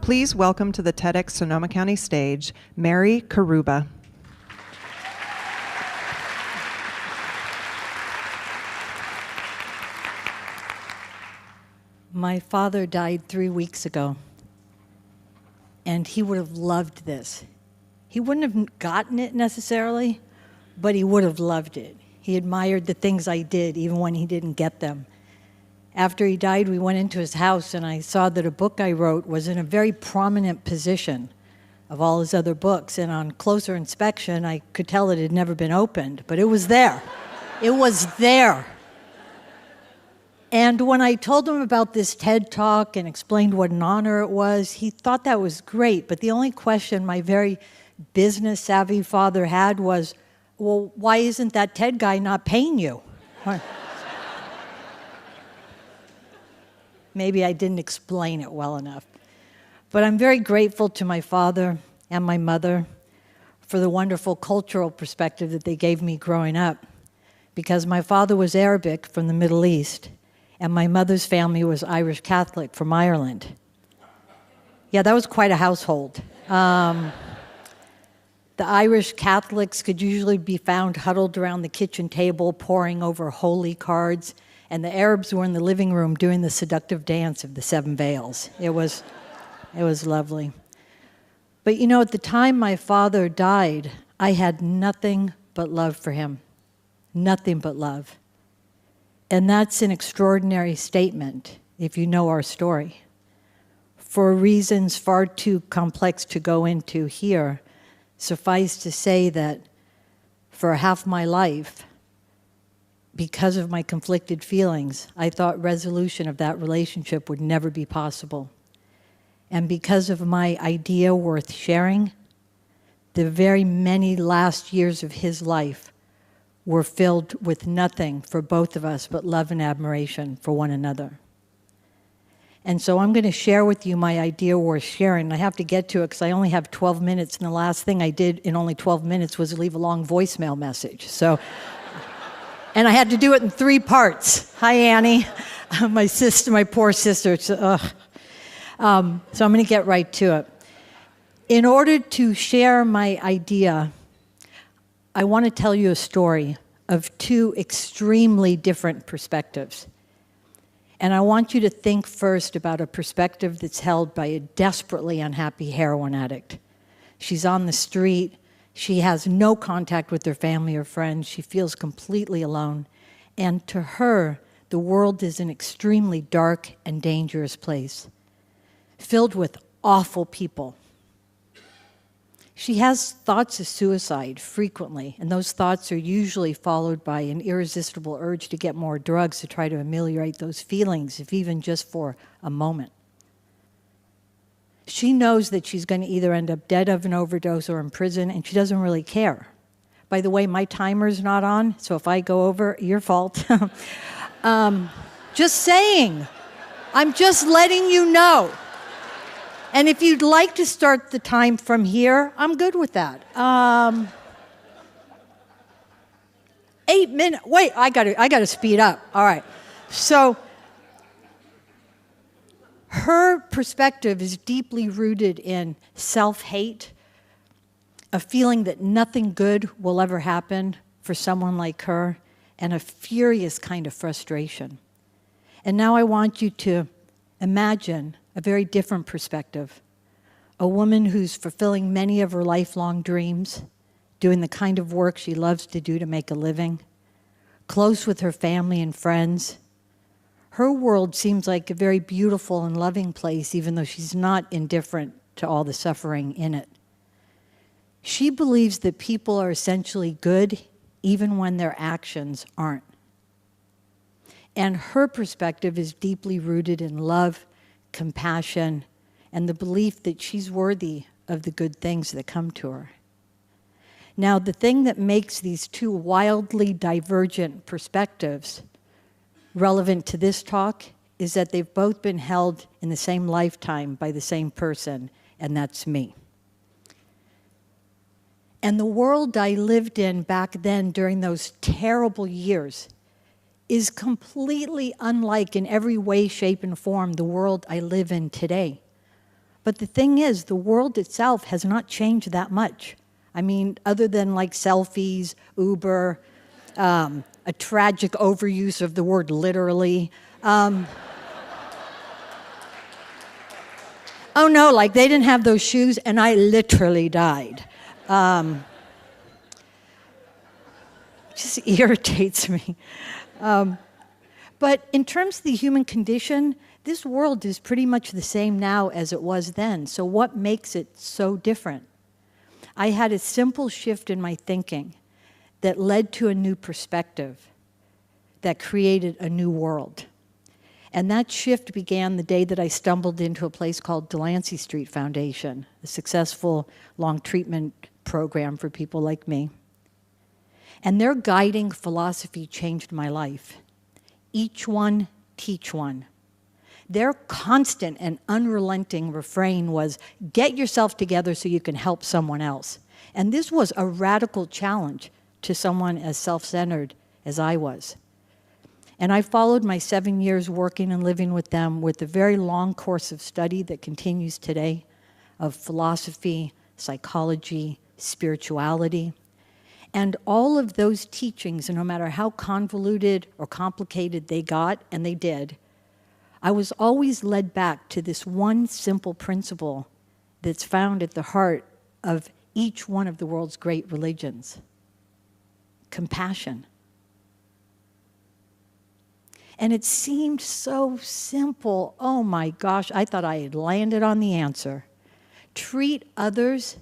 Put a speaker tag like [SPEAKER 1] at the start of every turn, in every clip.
[SPEAKER 1] Please welcome to the TEDxSonomaCounty stage, Mary Carouba.
[SPEAKER 2] My father died 3 weeks ago, and he would have loved this. He wouldn't have gotten it necessarily, but he would have loved it. He admired the things I did, even when he didn't get them. After he died, we went into his house, and I saw that a book I wrote was in a very prominent position of all his other books, and on closer inspection, I could tell it had never been opened, but it was there. It was there. And when I told him about this TED Talk and explained what an honor it was, he thought that was great. But the only question my very business-savvy father had was, well, why isn't that TED guy not paying you? Maybe I didn't explain it well enough. But I'm very grateful to my father and my mother for the wonderful cultural perspective that they gave me growing up, because my father was Arabic from the Middle East, and my mother's family was Irish Catholic from Ireland. Yeah, that was quite a household. The Irish Catholics could usually be found huddled around the kitchen table, poring over holy cards, and the Arabs were in the living room doing the seductive dance of the seven veils. It was lovely. But you know, at the time my father died, I had nothing but love for him. Nothing but love. And that's an extraordinary statement, if you know our story. For reasons far too complex to go into here, suffice to say that for half my life, because of my conflicted feelings, I thought resolution of that relationship would never be possible. And because of my idea worth sharing, the very many last years of his life were filled with nothing for both of us but love and admiration for one another. And so I'm going to share with you my idea worth sharing. I have to get to it because I only have 12 minutes, and the last thing I did in only 12 minutes was leave a long voicemail message. So, and I had to do it in 3 parts. Hi, Annie. My sister, my poor sister. So I'm going to get right to it. In order to share my idea, I want to tell you a story of 2 extremely different perspectives. And I want you to think first about a perspective that's held by a desperately unhappy heroin addict. She's on the street. She has no contact with her family or friends. She feels completely alone. And to her, the world is an extremely dark and dangerous place, filled with awful people. She has thoughts of suicide frequently, and those thoughts are usually followed by an irresistible urge to get more drugs to try to ameliorate those feelings, if even just for a moment. She knows that she's going to either end up dead of an overdose or in prison, and she doesn't really care. By the way, my timer's not on, so if I go over, your fault. Just saying. I'm just letting you know. And if you'd like to start the time from here, I'm good with that. 8 minutes. Wait, I gotta speed up. All right. So her perspective is deeply rooted in self-hate, a feeling that nothing good will ever happen for someone like her, and a furious kind of frustration. And now I want you to imagine a very different perspective. A woman who's fulfilling many of her lifelong dreams, doing the kind of work she loves to do to make a living, close with her family and friends. Her world seems like a very beautiful and loving place, even though she's not indifferent to all the suffering in it. She believes that people are essentially good, even when their actions aren't. And her perspective is deeply rooted in love, compassion, and the belief that she's worthy of the good things that come to her. Now, the thing that makes these 2 wildly divergent perspectives relevant to this talk is that they've both been held in the same lifetime by the same person, and that's me. And the world I lived in back then during those terrible years is completely unlike in every way, shape, and form the world I live in today. But the thing is, the world itself has not changed that much. I mean, other than like selfies, Uber, a tragic overuse of the word literally. Oh no, like they didn't have those shoes and I literally died. Just irritates me. But in terms of the human condition, this world is pretty much the same now as it was then. So what makes it so different? I had a simple shift in my thinking that led to a new perspective that created a new world. And that shift began the day that I stumbled into a place called Delancey Street Foundation, a successful long treatment program for people like me. And their guiding philosophy changed my life. Each one, teach one. Their constant and unrelenting refrain was, get yourself together so you can help someone else. And this was a radical challenge to someone as self-centered as I was. And I followed my 7 years working and living with them with a very long course of study that continues today of philosophy, psychology, spirituality. And all of those teachings, no matter how convoluted or complicated they got, and they did, I was always led back to this one simple principle that's found at the heart of each one of the world's great religions: compassion. And it seemed so simple. Oh my gosh, I thought I had landed on the answer. Treat others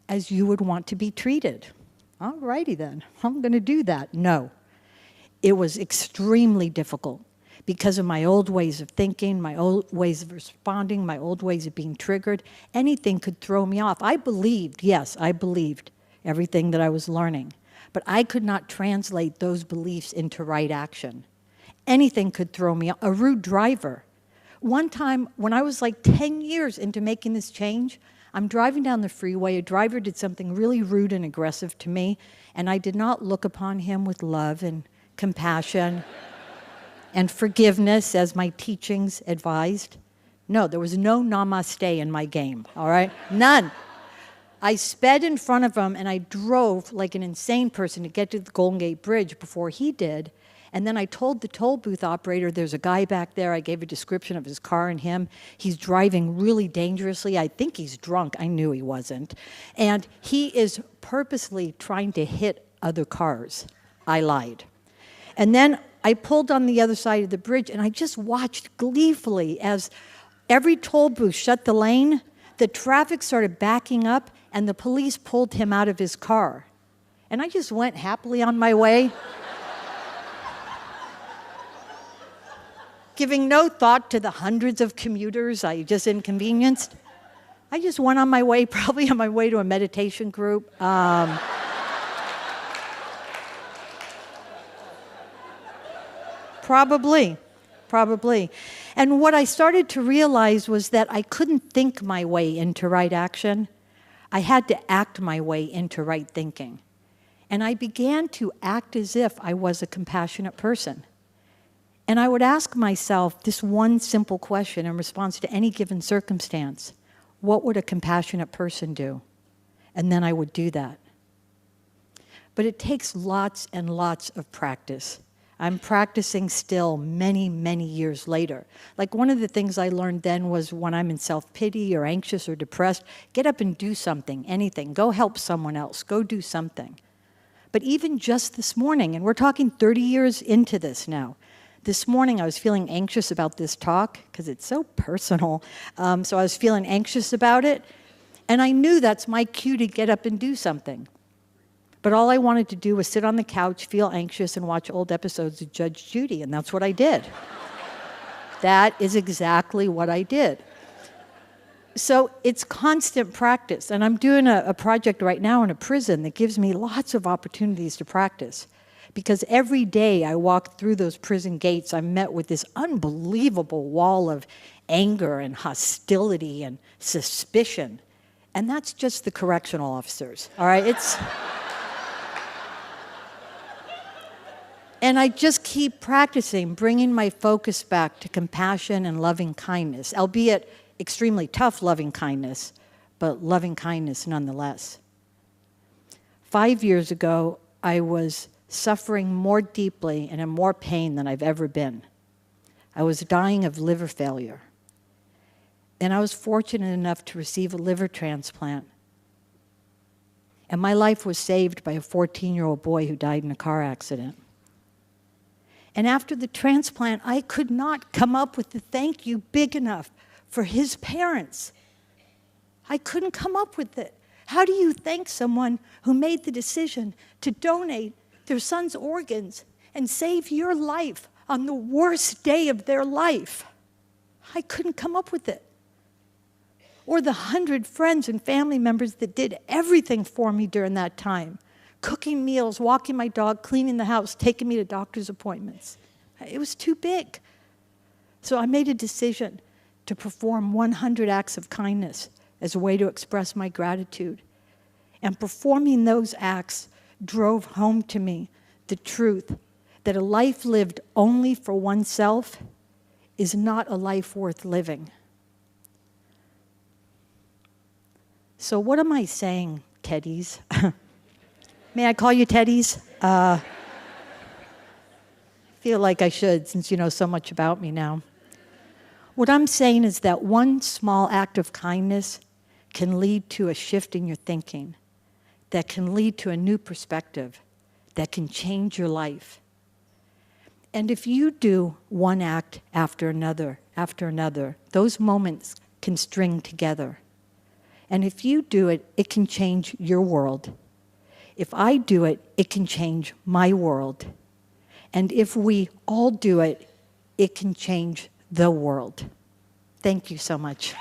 [SPEAKER 2] as you would want to be treated. All righty then, I'm going to do that. No. It was extremely difficult because of my old ways of thinking, my old ways of responding, my old ways of being triggered. Anything could throw me off. I believed, yes, I believed everything that I was learning, but I could not translate those beliefs into right action. Anything could throw me off. A rude driver. One time, when I was like 10 years into making this change, I'm driving down the freeway. A driver did something really rude and aggressive to me, and I did not look upon him with love and compassion and forgiveness as my teachings advised. No, there was no namaste in my game, all right? None. I sped in front of him, and I drove like an insane person to get to the Golden Gate Bridge before he did. And then I told the toll booth operator, there's a guy back there. I gave a description of his car and him. He's driving really dangerously. I think he's drunk. I knew he wasn't. And he is purposely trying to hit other cars. I lied. And then I pulled on the other side of the bridge, and I just watched gleefully as every toll booth shut the lane, the traffic started backing up, and the police pulled him out of his car. And I just went happily on my way, giving no thought to the hundreds of commuters I just inconvenienced. I just went on my way, probably on my way to a meditation group. Probably. And what I started to realize was that I couldn't think my way into right action. I had to act my way into right thinking. And I began to act as if I was a compassionate person. And I would ask myself this one simple question in response to any given circumstance: what would a compassionate person do? And then I would do that. But it takes lots and lots of practice. I'm practicing still many, many years later. Like, one of the things I learned then was when I'm in self-pity or anxious or depressed, get up and do something, anything. Go help someone else. Go do something. But even just this morning, and we're talking 30 years into this now, this morning I was feeling anxious about this talk because it's so personal. So I was feeling anxious about it, and I knew that's my cue to get up and do something. But all I wanted to do was sit on the couch, feel anxious, and watch old episodes of Judge Judy, and that's what I did. That is exactly what I did. So it's constant practice, and I'm doing a project right now in a prison that gives me lots of opportunities to practice. Because every day I walk through those prison gates, I'm met with this unbelievable wall of anger and hostility and suspicion. And that's just the correctional officers, all right? And I just keep practicing, bringing my focus back to compassion and loving kindness, albeit extremely tough loving kindness, but loving kindness nonetheless. 5 years ago, I was suffering more deeply and in more pain than I've ever been. I was dying of liver failure. And I was fortunate enough to receive a liver transplant. And my life was saved by a 14-year-old boy who died in a car accident. And after the transplant, I could not come up with a thank you big enough for his parents. I couldn't come up with it. How do you thank someone who made the decision to donate their son's organs and save your life on the worst day of their life? I couldn't come up with it. Or the 100 friends and family members that did everything for me during that time. Cooking meals, walking my dog, cleaning the house, taking me to doctor's appointments. It was too big. So I made a decision to perform 100 acts of kindness as a way to express my gratitude. And performing those acts drove home to me the truth that a life lived only for oneself is not a life worth living. So what am I saying, Teddies? May I call you Teddies? Feel like I should, since you know so much about me now. What I'm saying is that one small act of kindness can lead to a shift in your thinking, that can lead to a new perspective, that can change your life. And if you do one act after another, those moments can string together. And if you do it, it can change your world. If I do it, it can change my world. And if we all do it, it can change the world. Thank you so much.